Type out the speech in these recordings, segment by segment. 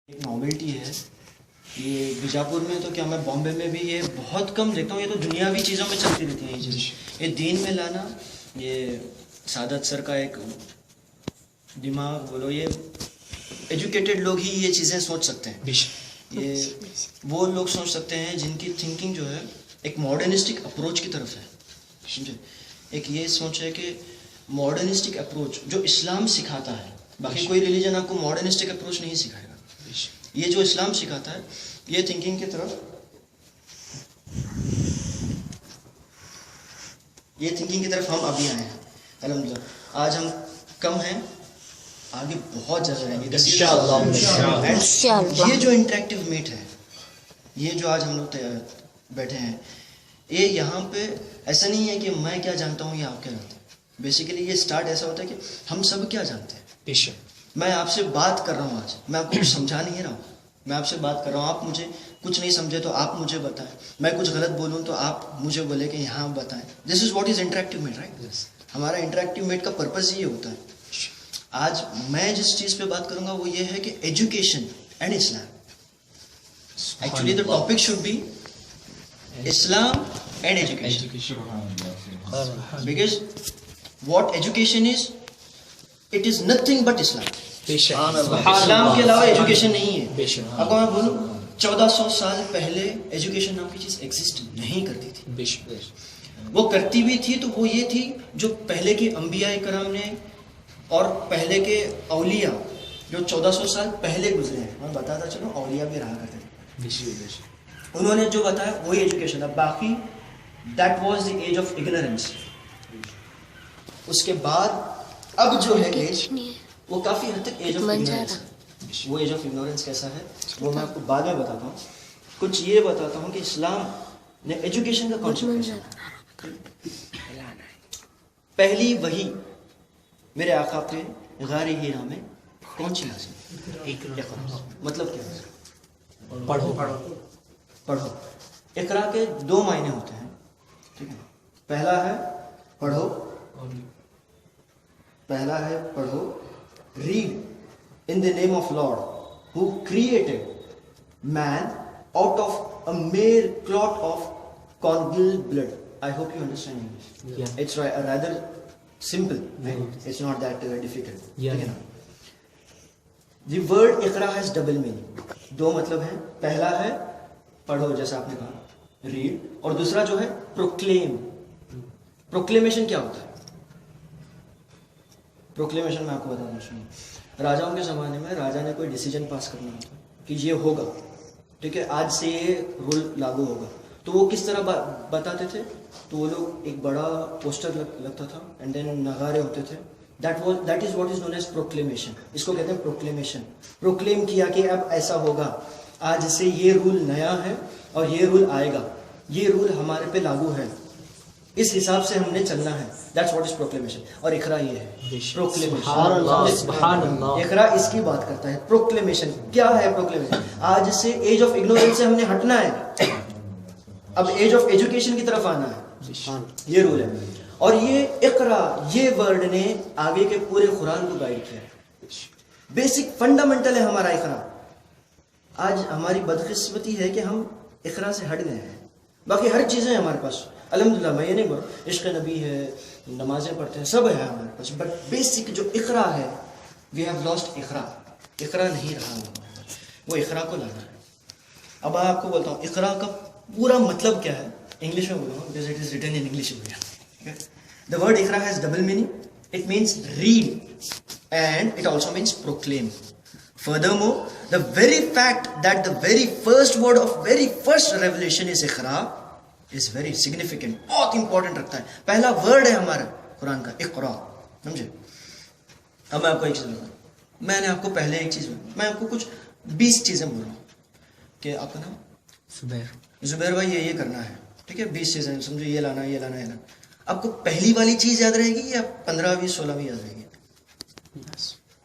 ایک ناولٹی ہے یہ بیجاپور میں تو کیا میں بامبے میں بھی یہ بہت کم دیکھتا ہوں. یہ تو دنیاوی چیزوں میں چلتی رہتی ہیں یہ چیزیں. یہ دین میں لانا یہ سعادت سر کا ایک دماغ بولو, یہ ایجوکیٹڈ لوگ ہی یہ چیزیں سوچ سکتے ہیں. یہ وہ لوگ سوچ سکتے ہیں جن کی تھنکنگ جو ہے ایک ماڈرنسٹک اپروچ کی طرف ہے. سمجھے, ایک یہ سوچ ہے کہ ماڈرنسٹک اپروچ جو اسلام سکھاتا ہے, باقی کوئی ریلیجن آپ کو ماڈرنسٹک اپروچ نہیں سکھائے گا. یہ جو اسلام سکھاتا ہے یہ تھنکنگ کی طرف, یہ تھنکنگ کی طرف ہم ابھی آئے ہیں الحمدللہ. آج ہم کم ہیں, آگے بہت زیادہ رہیں گے انشاءاللہ. یہ جو انٹریکٹیو میٹ ہے, یہ جو آج ہم لوگ بیٹھے ہیں, یہ یہاں پہ ایسا نہیں ہے کہ میں کیا جانتا ہوں یا آپ کیا جانتے ہیں. بیسیکلی یہ سٹارٹ ایسا ہوتا ہے کہ ہم سب کیا جانتے ہیں. میں آپ سے بات کر رہا ہوں, آج میں آپ کو کچھ سمجھا نہیں رہا ہوں, میں آپ سے بات کر رہا ہوں. آپ مجھے کچھ نہیں سمجھے تو آپ مجھے بتائیں, میں کچھ غلط بولوں تو آپ مجھے بولے کہ یہاں بتائیں. This is what is interactive meet, right. ہمارا انٹریکٹیو میٹ کا پرپز یہ ہوتا ہے. آج میں جس چیز پہ بات کروں گا وہ یہ ہے کہ education and Islam. Actually the topic should be Islam and education, because what education is, it is nothing but Islam. Islam کے علاوہ ایجوکیشن نہیں ہے. اب میں بولوں 1400 سال پہلے ایجوکیشن نام کی چیز ایگزسٹ نہیں کرتی تھی. وہ کرتی بھی تھی تو وہ یہ تھی جو پہلے کے انبیاء کرام نے اور پہلے کے اولیاء جو 1400 سال پہلے گزرے ہیں, میں بتاتا چلو اولیاء بھی رہا کرتے تھے, انہوں نے جو بتایا وہی ایجوکیشن ہے. باقی that was the age of ignorance. اس کے بعد اب جو ہے ایج وہ کافی حد تک ایج آف اگنورینس ہے. وہ ایج آف اگنورینس کیسا ہے وہ میں آپ کو بعد میں بتاتا ہوں. کچھ یہ بتاتا ہوں کہ اسلام نے ایجوکیشن کا کانسیپٹ, پہلی وحی میرے آقا پہ غار ہیرا میں کون سی نازل؟ مطلب کیا ہے؟ پڑھو. اقرا کے 2 معنی ہوتے ہیں, ٹھیک ہے. پہلا ہے پڑھو, read in the name of Lord who created man out of a mere clot of congealed blood. I hope you understand English. Yeah. It's rather simple. Right? It's not that difficult. Yeah. The word Iqra has double meaning. 2 مطلب ہیں. پہلا ہے پڑھو جیسا آپ نے کہا, read, اور دوسرا جو ہے proclaim. proclamation کیا ہوتا ہے؟ پروکلیمیشن میں آپ کو بتا دوں. سنیں, راجاؤں کے زمانے میں راجا نے کوئی ڈیسیجن پاس کرنا ہوتا کہ یہ ہوگا, ٹھیک ہے, آج سے یہ رول لاگو ہوگا, تو وہ کس طرح بتاتے تھے؟ تو وہ لوگ ایک بڑا پوسٹر لگتا تھا اینڈ دین نغارے ہوتے تھے. That is what is known as proclamation. اس کو کہتے ہیں پروکلیمیشن. پروکلیم کیا کہ اب ایسا ہوگا, آج سے یہ رول نیا ہے اور یہ رول آئے گا, یہ رول ہمارے پہ لاگو ہے, اس حساب سے ہم نے چلنا ہے. That's what is proclamation. اور اقرا یہ ہے پروکلیمیشن. اقرا اس کی بات کرتا ہے. پروکلیمیشن کیا ہے؟ پروکلیمیشن آج سے ایج آف اگنورینس سے ہم نے ہٹنا ہے, اب ایج آف ایجوکیشن کی طرف آنا ہے. یہ رول ہے. اور یہ اقرا یہ ورڈ نے آگے کے پورے قرآن کو گائیڈ کیا ہے. بیسک فنڈامنٹل ہے ہمارا اقرا. آج ہماری بدقسمتی ہے کہ ہم اقرا سے ہٹ گئے ہیں. باقی ہر چیزیں ہمارے پاس الحمدللہ, میں یہ نہیں بول رہا, عشق نبی ہے, نمازیں پڑھتے ہیں, سب ہے ہمارے پاس, بٹ بیسک جو اقرا ہے وی ہیو لاسٹ اقرا. اقرا نہیں رہا ہمارے پاس, وہ اقرا کو لانا ہے. اب میں آپ کو بولتا ہوں اقرا کا پورا مطلب کیا ہے. انگلش میں بولوں because it is written in English. The word Iqra has double meaning. It means read and it also means proclaim. Furthermore, the very fact that the very first word of very first revelation is Iqra is very significant. بہت important رکھتا ہے. پہلا word ہے ہمارا قرآن کا اقرا, سمجھے. اب میں آپ کو ایک چیز بتاؤں, میں نے آپ کو پہلے ایک چیز میں آپ کو کچھ 20 چیزیں بول رہا ہوں کہ آپ کا نام زبیر بھائی یہ کرنا ہے, ٹھیک ہے. 20 چیزیں سمجھو, یہ لانا یہ لانا یہ لانا. آپ کو پہلی والی چیز یاد رہے گی یا 15 20 16 بھی یاد رہے گی؟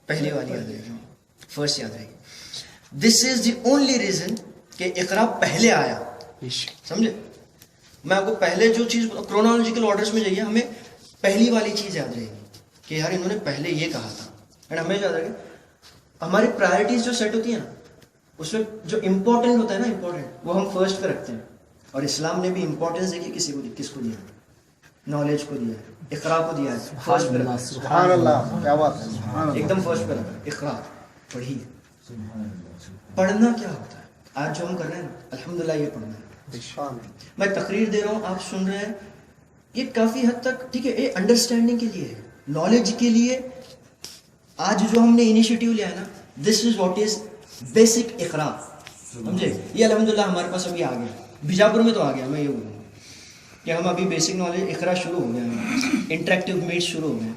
پہلی والی یاد رہے گی, فرسٹ یاد رہے گی. دس از دی اونلی ریزن کہ اقرا پہلے آیا, سمجھے. میں آپ کو پہلے جو چیز کرونالوجیکل آرڈرز میں جائیے, ہمیں پہلی والی چیز یاد رہے گی کہ یار انہوں نے پہلے یہ کہا تھا. اینڈ ہمیں یاد رہے گا ہماری پرائرٹیز جو سیٹ ہوتی ہیں نا, اس میں جو امپورٹنٹ ہوتا ہے نا، امپورٹنٹ وہ ہم فرسٹ پہ رکھتے ہیں. اور اسلام نے بھی امپورٹنس دیکھی کس کو دیا؟ نالج کو دیا ہے، اقرا کو دیا ہے، فرسٹ پہ رکھا. سبحان اللہ، کیا بات ہے، سبحان اللہ. ایک دم فرسٹ پہ رکھا اقرا، پڑھیے. پڑھنا کیا ہوتا ہے؟ آج جو ہم کر رہے ہیں الحمدللہ یہ پڑھنا ہے. میں تقریر دے رہا ہوں، آپ سن رہے ہیں، یہ کافی حد تک ٹھیک ہے، یہ انڈرسٹینڈنگ کے لیے ہے، نالج کے لیے. آج جو ہم نے انیشیٹو لیا ہے نا، دس از واٹ از بیسک اقرا، سمجھے؟ یہ الحمدللہ ہمارے پاس ابھی آ گیا، بیجاپور میں تو آ گیا. میں یہ بولوں گا کہ ہم ابھی بیسک نالج اقرا شروع ہو گیا ہے، انٹریکٹیو میٹ شروع ہو گئے ہیں.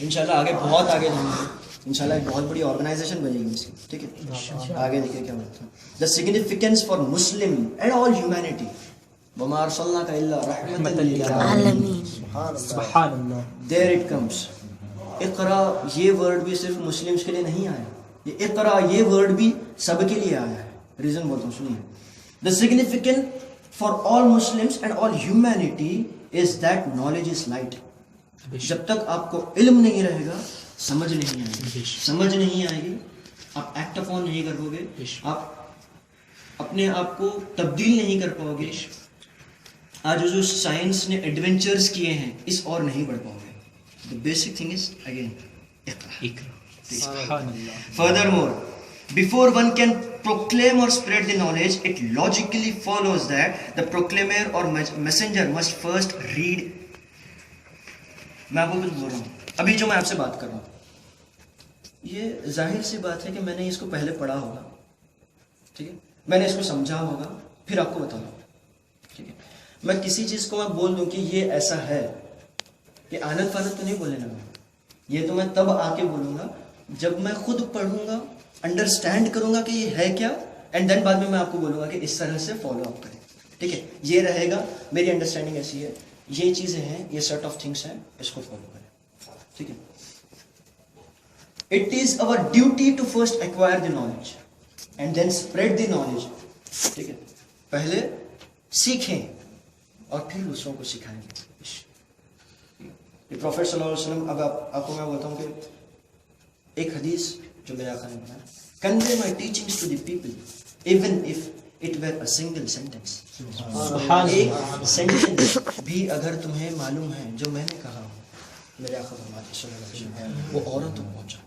انشاءاللہ آگے بہت آگے جائیں گے، انشاءاللہ ایک بہت بڑی آرگنائزیشن بنے گی اس کی. ٹھیک ہے، آگے دیکھیں کیا ہوتا ہے. The significance for Muslim and all humanity, وما ارسلناک الا رحمۃ للعالمین. سبحان اللہ. دیر اٹ کمس. اقرا یہ ورڈ بھی صرف مسلمس کے لیے نہیں آیا، یہ اقرا یہ ورڈ بھی سب کے لیے آیا ہے. ریزن بولتا ہوں سنیے. The significant for all Muslims and all humanity is that knowledge is light. جب تک آپ کو علم نہیں رہے گا سمجھ نہیں آئے گی، سمجھ نہیں آئے گی، آپ ایکٹ اپون نہیں کر پاؤ گے، آپ اپنے آپ کو تبدیل نہیں کر پاؤ گے. آج جو سائنس نے ایڈونچرز کیے ہیں اس اور نہیں بڑھ پاؤ گے. The basic thing is again iqra. Furthermore, before one can proclaim or spread the knowledge, it logically follows that the proclaimer or messenger must first read. میں آپ کو کچھ بول رہا ہوں ابھی جو میں آپ سے بات کر رہا ہوں، یہ ظاہر سی بات ہے کہ میں نے اس کو پہلے پڑھا ہوگا، ٹھیک ہے، میں نے اس کو سمجھا ہوگا، پھر آپ کو بتانا ہوگا. ٹھیک ہے، میں کسی چیز کو میں بول دوں کہ یہ ایسا ہے، یہ آنت فانت تو نہیں بولنے لگا. یہ تو میں تب آ کے بولوں گا جب میں خود پڑھوں گا، انڈرسٹینڈ کروں گا کہ یہ ہے کیا، اینڈ دین بعد میں آپ کو بولوں گا کہ اس طرح سے فالو اپ کریں. ٹھیک ہے، یہ رہے گا، میری انڈرسٹینڈنگ ایسی ہے، یہ چیزیں ہیں، یہ سیٹ آف تھنگس ہیں، اس کو فالو کریں. ٹھیک ہے. It is our duty to first acquire the knowledge and then spread the knowledge. ٹھیک ہے، پہلے سیکھیں اور پھر دوسروں کو سکھائیں گے. پروفیٹ صلی اللہ علیہ وسلم، اب آپ کو میں بولتا ہوں کہ ایک حدیث جو میرے آقا نے بتایا، convey my teachings to the people even if it were a single sentence. ایک سینٹینس بھی اگر تمہیں معلوم ہے جو میں نے کہا ہوں، میرے آقا فرماتے صلی اللہ علیہ وسلم، وہ اوروں تک پہنچا.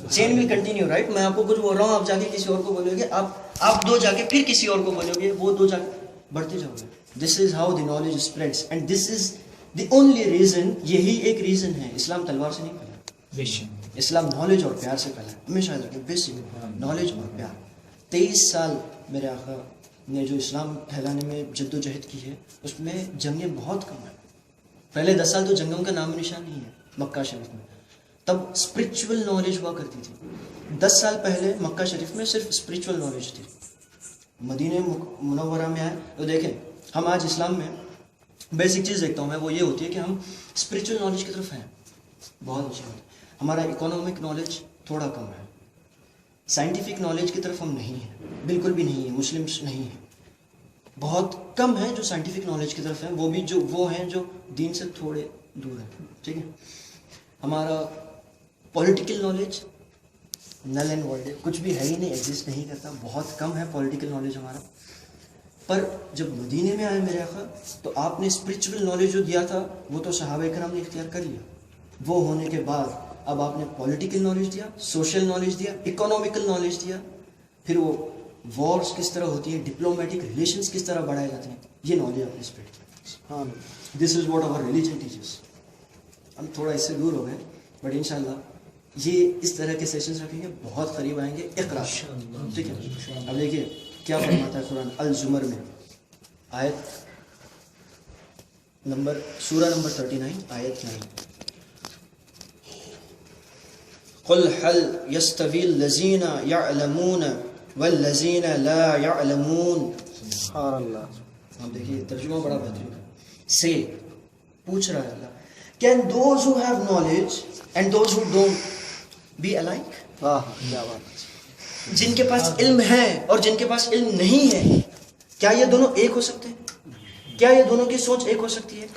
چین ول کنٹینیو، رائٹ. میں آپ کو کچھ بول رہا ہوں، آپ جا کے کسی اور کو بولو گے، آپ دو جا کے پھر کسی اور کو بولو گے، وہ دو جا کے بڑھتے جاؤ گے. This is how the knowledge spreads and this is the only reason. یہی ایک ریزن ہے. اسلام تلوار سے نہیں پھیلا، اسلام نالج اور پیار سے پھیلا. ہمیشہ یاد رکھیں، بیسک نالج اور پیار. 23 سال میرے آقا نے جو اسلام پھیلانے میں جد و جہد کی ہے، اس میں جنگیں بہت کم ہیں. پہلے 10 سال تو جنگوں کا نام نشان نہیں ہے مکہ شریف میں. تب اسپرچول نالج ہوا کرتی تھی. 10 سال پہلے مکہ شریف میں صرف اسپرچول نالج تھی. مدینہ منورہ میں آئے تو دیکھیں، ہم آج اسلام میں بیسک چیز دیکھتا ہوں میں، وہ یہ ہوتی ہے کہ ہم اسپرچول نالج کی طرف ہیں، بہت اچھی بات. ہمارا اکنامک نالج تھوڑا کم ہے، سائنٹیفک نالج کی طرف ہم نہیں ہیں، بالکل بھی نہیں ہیں. مسلمس نہیں ہیں، بہت کم ہیں جو سائنٹیفک نالج کی طرف ہیں، وہ بھی جو وہ ہیں جو دین سے تھوڑے دور ہیں. ٹھیک ہے، ہمارا political knowledge null and void, کچھ بھی ہے ہی نہیں، ایگزسٹ نہیں کرتا، بہت کم ہے پولیٹیکل نالج ہمارا. پر جب مدینے میں آئے میرے آقا تو آپ نے اسپرچول نالج جو دیا تھا وہ تو صحابہ کرام نے اختیار کر لیا. وہ ہونے کے بعد اب آپ نے پولیٹیکل نالج دیا، سوشل نالج دیا، اکنامیکل نالج دیا، پھر وہ وارز کس طرح ہوتی ہے، ڈپلومیٹک ریلیشنز کس طرح بڑھائے جاتے ہیں، یہ نالج آپ نے اسپریڈ کیا. This is what our religion teachers. ہم تھوڑا اس سے دور ہو گئے، بٹ انشاءاللہ یہ اس طرح کے سیشنز رکھیں گے، بہت قریب آئیں گے. اقرا. ٹھیک ہے، اب دیکھیے کیا فرماتا ہے قرآن الزمر میں، آیت نمبر، سورہ نمبر 39 آیت 9. قل هل يستوي الذين يعلمون والذين لا يعلمون. سبحان اللہ. آپ دیکھیے ترجمہ بڑا بہترین ہے. سے پوچھ رہا ہے اللہ، can those who have knowledge and those who don't be alike. کیا بات ہے. جن کے پاس علم ہے اور جن کے پاس علم نہیں ہے، کیا یہ دونوں ایک ہو سکتے ہیں؟ کیا یہ دونوں کی سوچ ایک ہو سکتی ہے؟